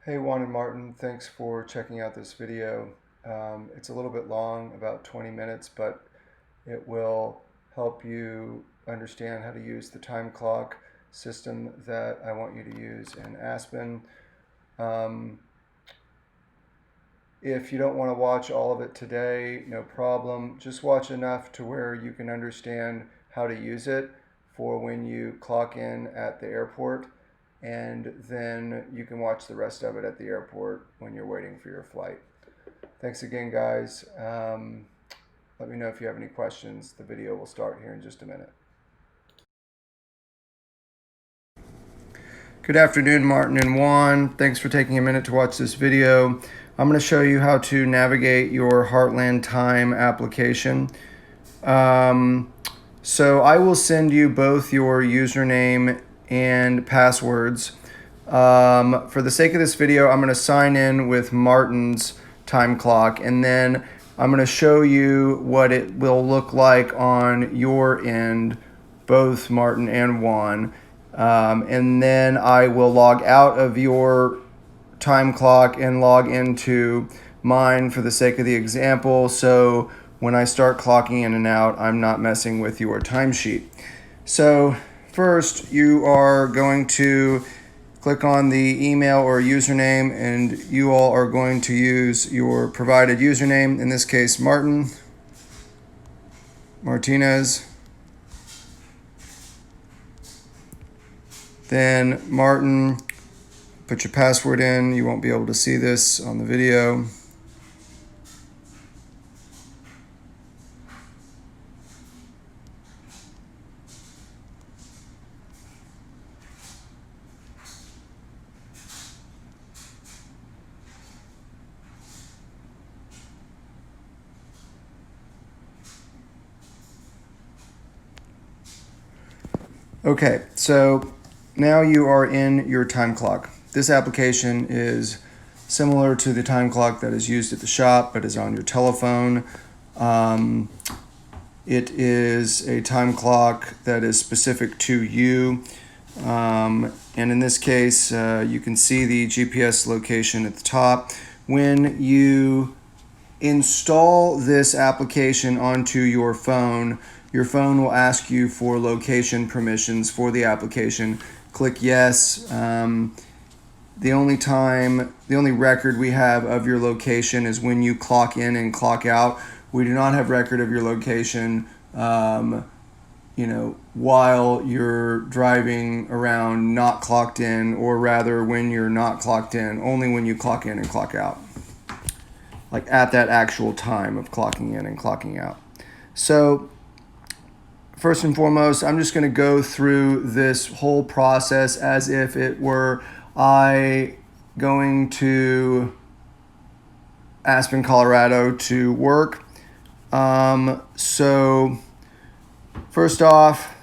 Hey Juan and Martin, thanks for checking out this video. It's a little bit long, about 20 minutes, but it will help you understand how to use the time clock system that I want you to use in Aspen. Um, if you don't want to watch all of it today, no problem. Just watch enough to where you can understand how to use it for when you clock in at the airport, and then you can watch the rest of it at the airport when you're waiting for your flight. Thanks again, guys. Let me know if you have any questions. The video will start here in just a minute. Good afternoon, Martin and Juan. Thanks for taking a minute to watch this video. I'm going to show you how to navigate your Heartland Time application. So I will send you both your username and passwords. For the sake of this video, I'm going to sign in with Martin's time clock, and then I'm going to show you what it will look like on your end, both Martin and Juan. And then I will log out of your time clock and log into mine for the sake of the example. So when I start clocking in and out, I'm not messing with your timesheet. So first, you are going to click on the email or username, and you all are going to use your provided username, in this case Martinez. Then Martin, put your password in. You won't be able to see this on the video. Okay, so now you are in your time clock. This application is similar to the time clock that is used at the shop, but is on your telephone. It is a time clock that is specific to you. And in this case, you can see the GPS location at the top. When you install this application onto your phone will ask you for location permissions for the application. Click yes. The only record we have of your location is when you clock in and clock out. We do not have record of your location, while you're driving around not clocked in, or rather when you're not clocked in, only when you clock in and clock out. Like at that actual time of clocking in and clocking out. So first and foremost, I'm just going to go through this whole process as if it were I going to Aspen, Colorado to work. So first off,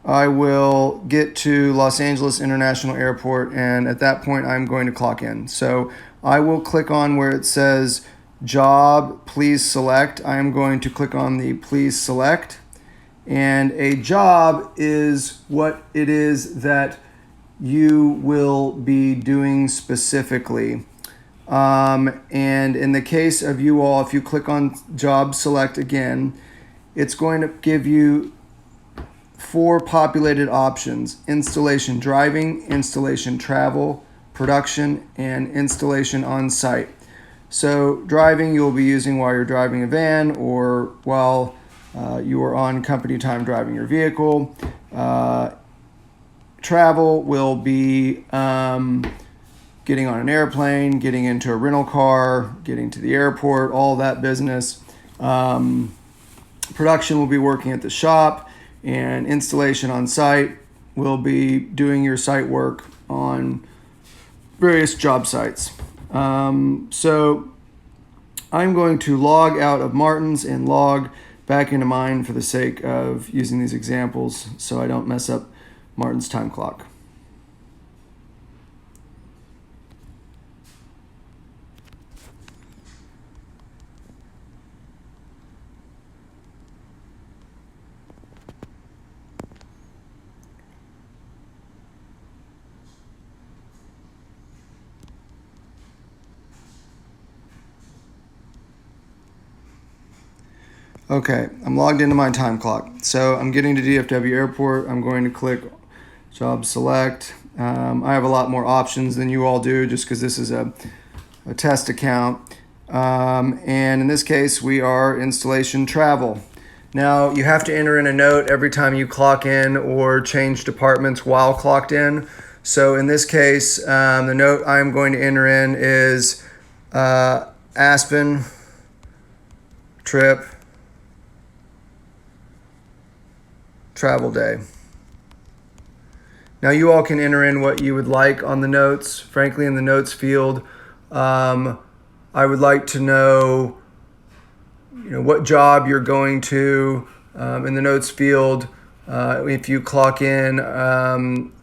I will get to Los Angeles International Airport, and at that point I'm going to clock in. So I will click on where it says job, please select. I am going to click on the please select. And a job is what it is that you will be doing specifically. And in the case of you all, if you click on job select again, it's going to give you 4 populated options: installation driving, installation travel, production, and installation on site. So driving you'll be using while you're driving a van, or while you are on company time driving your vehicle. Travel will be getting on an airplane, getting into a rental car, getting to the airport, all that business. Production will be working at the shop, and installation on site will be doing your site work on various job sites. So I'm going to log out of Martin's and log back into mine for the sake of using these examples so I don't mess up Martin's time clock. Okay, I'm logged into my time clock. So I'm getting to DFW Airport. I'm going to click Job Select. I have a lot more options than you all do just because this is a test account. And in this case, we are installation travel. Now, you have to enter in a note every time you clock in or change departments while clocked in. So in this case, the note I'm going to enter in is Aspen trip travel day. Now you all can enter in what you would like on the notes. Frankly, in the notes field, I would like to know, what job you're going to. In the notes field, if you clock in,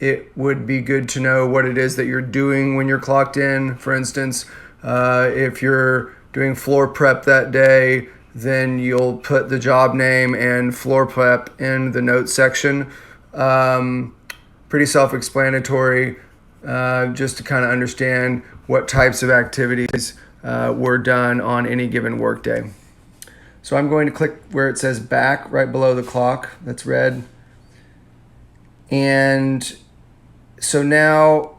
it would be good to know what it is that you're doing when you're clocked in. For instance, if you're doing floor prep that day, then you'll put the job name and floor prep in the notes section. Pretty self-explanatory, just to kind of understand what types of activities were done on any given workday. So I'm going to click where it says back right below the clock. That's red. And so now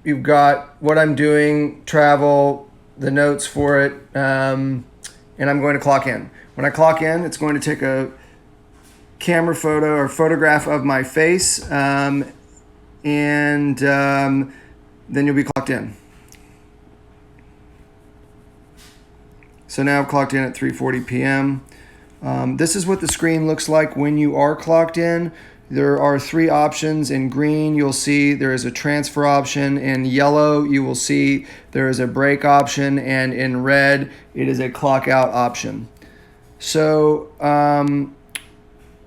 you've got what I'm doing, travel, the notes for it, and I'm going to clock in. When I clock in, it's going to take a camera photo or photograph of my face, and then you'll be clocked in. So now I've clocked in at 3:40 p.m. This is what the screen looks like when you are clocked in. There are three options. In green, you'll see there is a transfer option. In yellow, you will see there is a break option. And in red, it is a clock out option. So I'm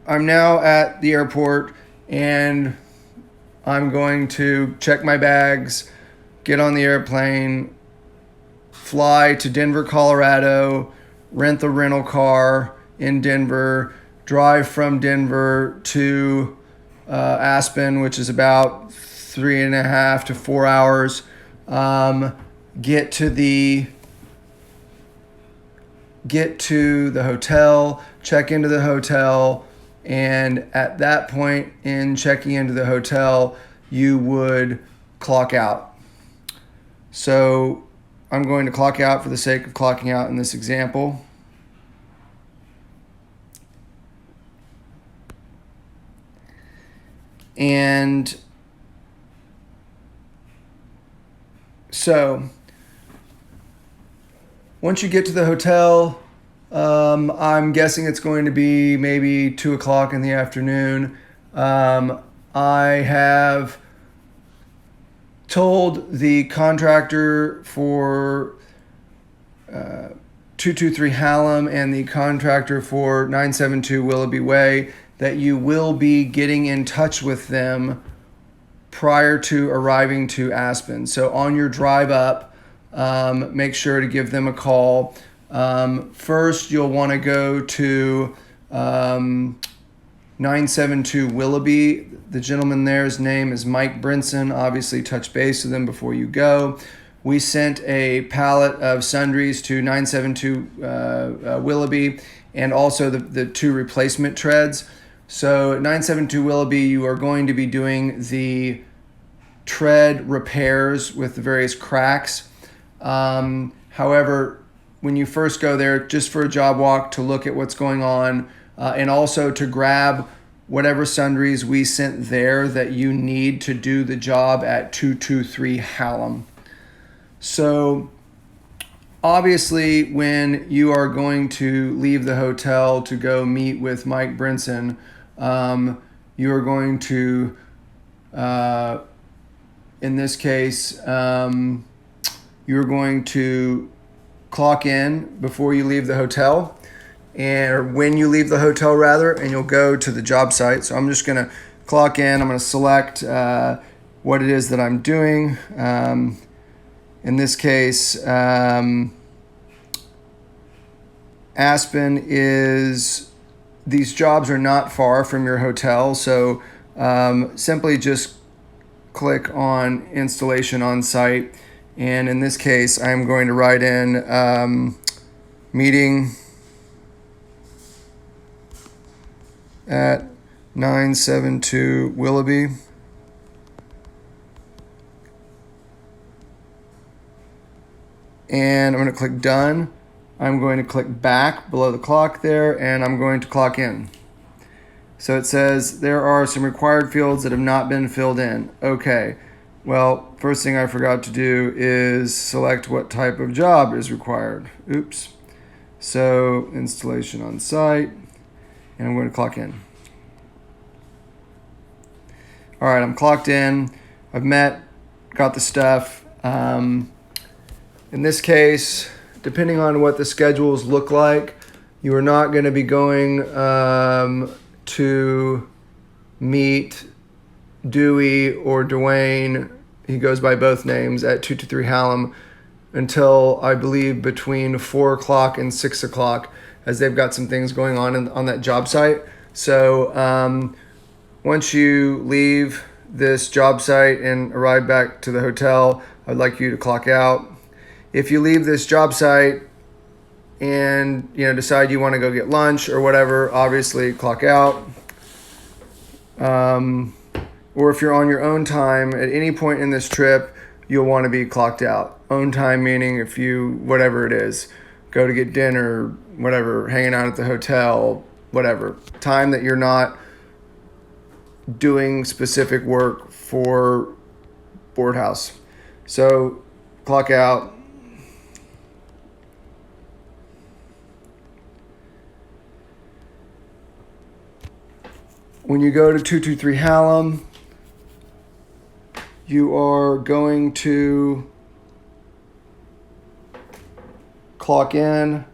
now at the airport, and I'm going to check my bags, get on the airplane, fly to Denver, Colorado, rent the rental car in Denver, drive from Denver to Aspen, which is about 3.5 to 4 hours, get to the hotel, check into the hotel, and at that point in checking into the hotel, you would clock out. So I'm going to clock out for the sake of clocking out in this example. And so once you get to the hotel, I'm guessing it's going to be maybe 2 o'clock in the afternoon. I have told the contractor for 223 Hallam and the contractor for 972 Willoughby Way that you will be getting in touch with them prior to arriving to Aspen. So on your drive up, make sure to give them a call. First, you'll want to go to 972 Willoughby. The gentleman there's name is Mike Brinson. Obviously, touch base with him before you go. We sent a pallet of sundries to 972 Willoughby and also the two replacement treads. So at 972 Willoughby, you are going to be doing the tread repairs with the various cracks. However, when you first go there, just for a job walk to look at what's going on, and also to grab whatever sundries we sent there that you need to do the job at 223 Hallam. So obviously, when you are going to leave the hotel to go meet with Mike Brinson, you are going to, in this case, you're going to clock in before you leave the hotel, or when you leave the hotel rather, and you'll go to the job site. So I'm just going to clock in. I'm going to select what it is that I'm doing. In this case, Aspen is, these jobs are not far from your hotel, so simply just click on installation on site, and in this case I'm going to write in meeting at 972 Willoughby. And I'm going to click done. I'm going to click back below the clock there, and I'm going to clock in. So it says there are some required fields that have not been filled in. Okay, well, first thing I forgot to do is select what type of job is required. Oops. So installation on site, and I'm going to clock in. All right, I'm clocked in. I've got the stuff. In this case, depending on what the schedules look like, you are not going to be going to meet Dewey or Dwayne, he goes by both names, at 223 Hallam until I believe between 4 o'clock and 6 o'clock, as they've got some things going on that job site. So once you leave this job site and arrive back to the hotel, I'd like you to clock out. If you leave this job site and decide you want to go get lunch or whatever, obviously clock out. Or if you're on your own time at any point in this trip, you'll want to be clocked out. Own time meaning if you, whatever it is, go to get dinner, whatever, hanging out at the hotel, whatever. Time that you're not doing specific work for board house. So clock out. When you go to 223 Hallam, you are going to clock in.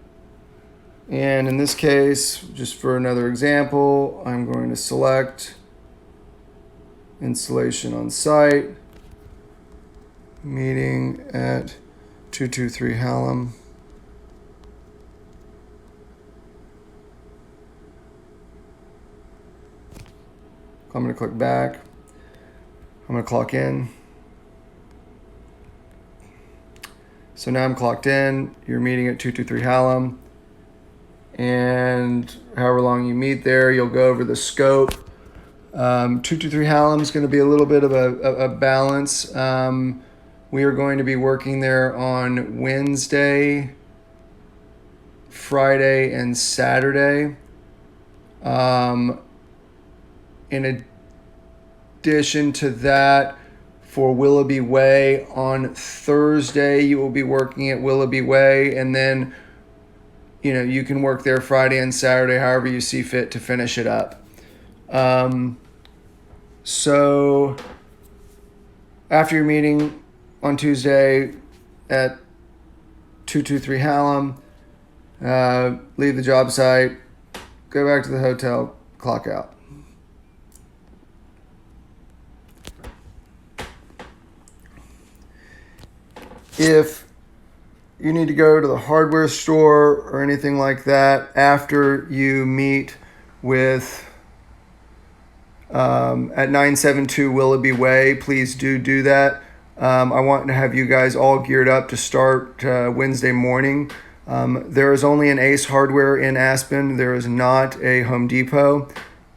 And in this case, just for another example, I'm going to select installation on site, meeting at 223 Hallam. I'm going to click back. I'm going to clock in. So now I'm clocked in. You're meeting at 223 Hallam. And however long you meet there, you'll go over the scope. 223 Hallam is going to be a little bit of a balance. We are going to be working there on Wednesday, Friday, and Saturday. In addition to that, for Willoughby Way, on Thursday, you will be working at Willoughby Way, and then, you can work there Friday and Saturday, however you see fit to finish it up. So after your meeting on Tuesday at 223 Hallam, leave the job site, go back to the hotel, clock out. If you need to go to the hardware store or anything like that after you meet with at 972 Willoughby Way, please do that. I want to have you guys all geared up to start Wednesday morning. There is only an Ace Hardware in Aspen. There is not a Home Depot.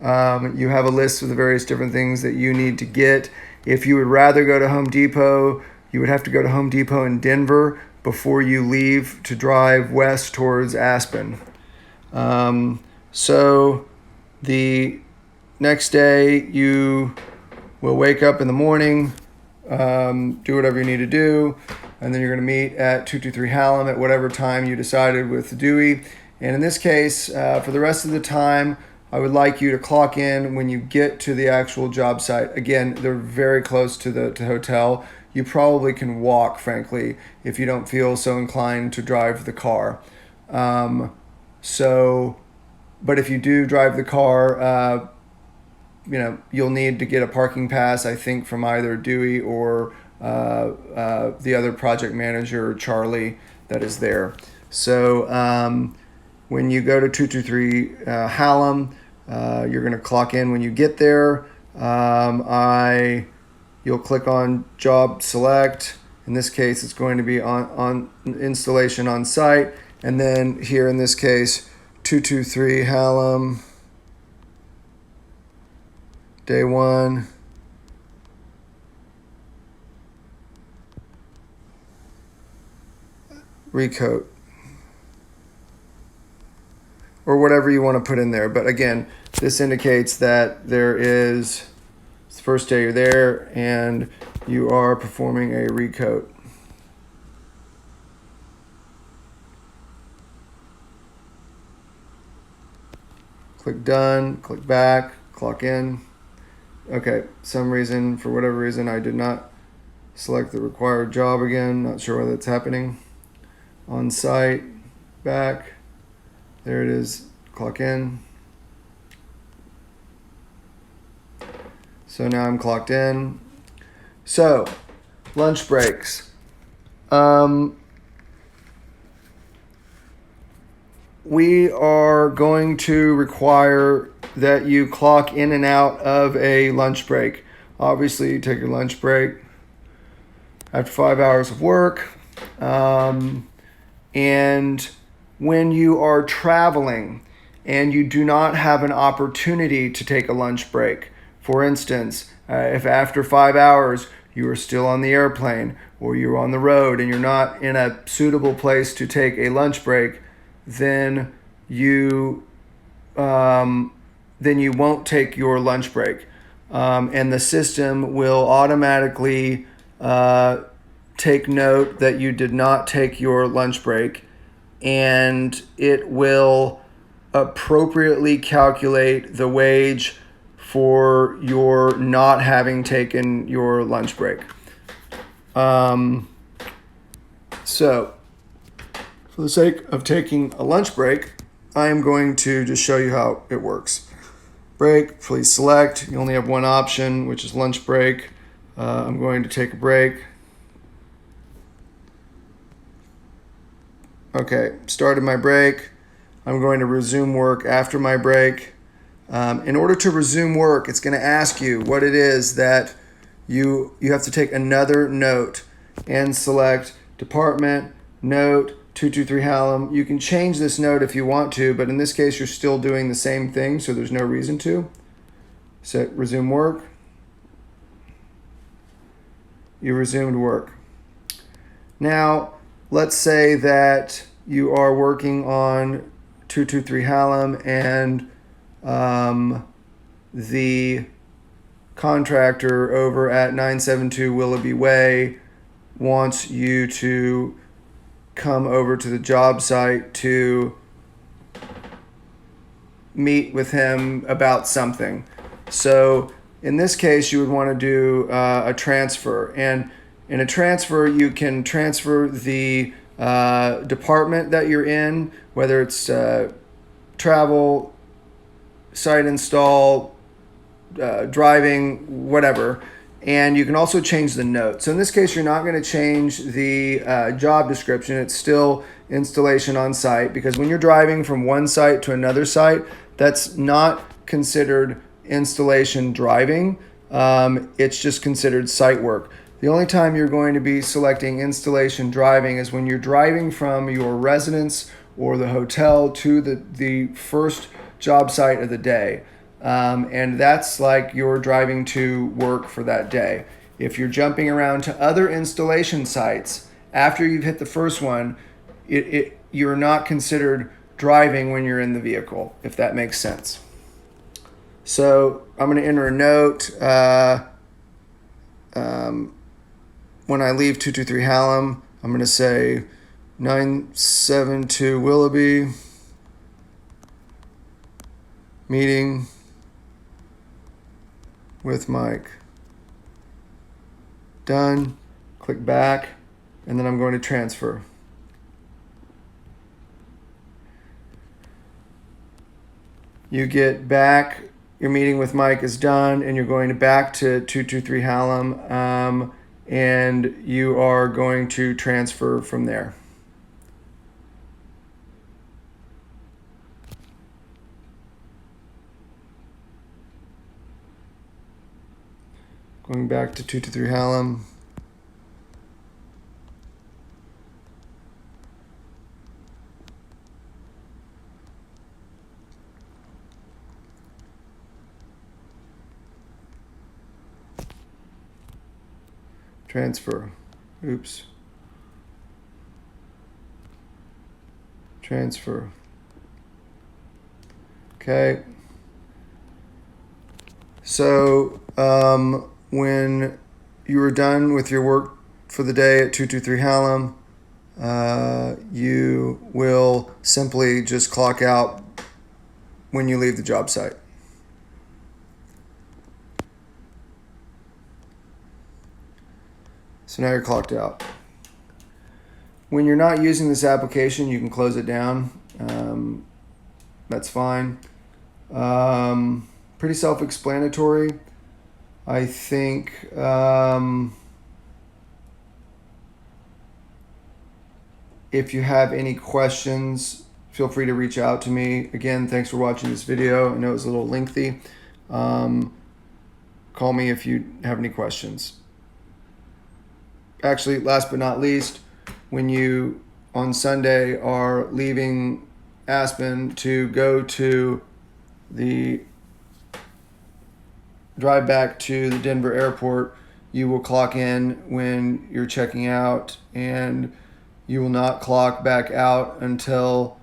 You have a list of the various different things that you need to get. If you would rather go to Home Depot, you would have to go to Home Depot in Denver before you leave to drive west towards Aspen. So the next day you will wake up in the morning, do whatever you need to do, and then you're going to meet at 223 Hallam at whatever time you decided with Dewey. And in this case, for the rest of the time, I would like you to clock in when you get to the actual job site. Again, they're very close to the hotel. You probably can walk, frankly, if you don't feel so inclined to drive the car. But if you do drive the car, you'll need to get a parking pass, I think, from either Dewey or the other project manager, Charlie, that is there. So when you go to 223 Hallam, you're going to clock in when you get there. You'll click on job select. In this case, it's going to be on installation on site. And then here in this case, 223 Hallam. Day 1. Recoat. Or whatever you want to put in there. But again, this indicates that it's the first day you're there and you are performing a recoat. Click done, click back, clock in. Okay, for whatever reason, I did not select the required job again. Not sure why that's happening. On site, back. There it is, clock in. So now I'm clocked in. So, lunch breaks. We are going to require that you clock in and out of a lunch break. Obviously, you take your lunch break after 5 hours of work. And when you are traveling and you do not have an opportunity to take a lunch break, for instance, if after 5 hours you are still on the airplane or you're on the road and you're not in a suitable place to take a lunch break, then you won't take your lunch break, and the system will automatically take note that you did not take your lunch break, and it will appropriately calculate the wage for your not having taken your lunch break. So, for the sake of taking a lunch break, I am going to just show you how it works. Break, please select. You only have one option, which is lunch break. I'm going to take a break. Okay, started my break. I'm going to resume work after my break. In order to resume work, it's going to ask you what it is that you have to take another note and select department, note, 223 Hallam. You can change this note if you want to, but in this case, you're still doing the same thing, so there's no reason to. So resume work. You resumed work. Now, let's say that you are working on 223 Hallam and the contractor over at 972 Willoughby Way wants you to come over to the job site to meet with him about something. So in this case, you would want to do a transfer. And in a transfer, you can transfer the department that you're in, whether it's travel, site install, driving, whatever. And you can also change the note. So in this case, you're not going to change the job description. It's still installation on site, because when you're driving from one site to another site, that's not considered installation driving. It's just considered site work. The only time you're going to be selecting installation driving is when you're driving from your residence or the hotel to the first job site of the day. And that's like you're driving to work for that day. If you're jumping around to other installation sites after you've hit the first one, you're not considered driving when you're in the vehicle, if that makes sense. So I'm going to enter a note. When I leave 223 Hallam, I'm going to say 972 Willoughby, meeting with Mike. Done. Click back, and then I'm going to transfer. You get back, your meeting with Mike is done, and you're going back to 223 Hallam, and you are going to transfer from there. Going back to 223 Hallam. transfer. Oops. Transfer. Okay. So when you are done with your work for the day at 223 Hallam, you will simply just clock out when you leave the job site. So now you're clocked out. When you're not using this application, you can close it down. That's fine. Pretty self-explanatory. I think if you have any questions, feel free to reach out to me. Again, thanks for watching this video. I know it was a little lengthy. Call me if you have any questions. Actually, last but not least, when you on Sunday are leaving Aspen to go to the drive back to the Denver airport, you will clock in when you're checking out, and you will not clock back out until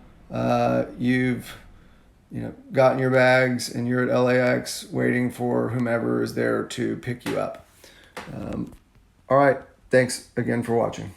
you've gotten your bags and you're at LAX waiting for whomever is there to pick you up. All right. Thanks again for watching.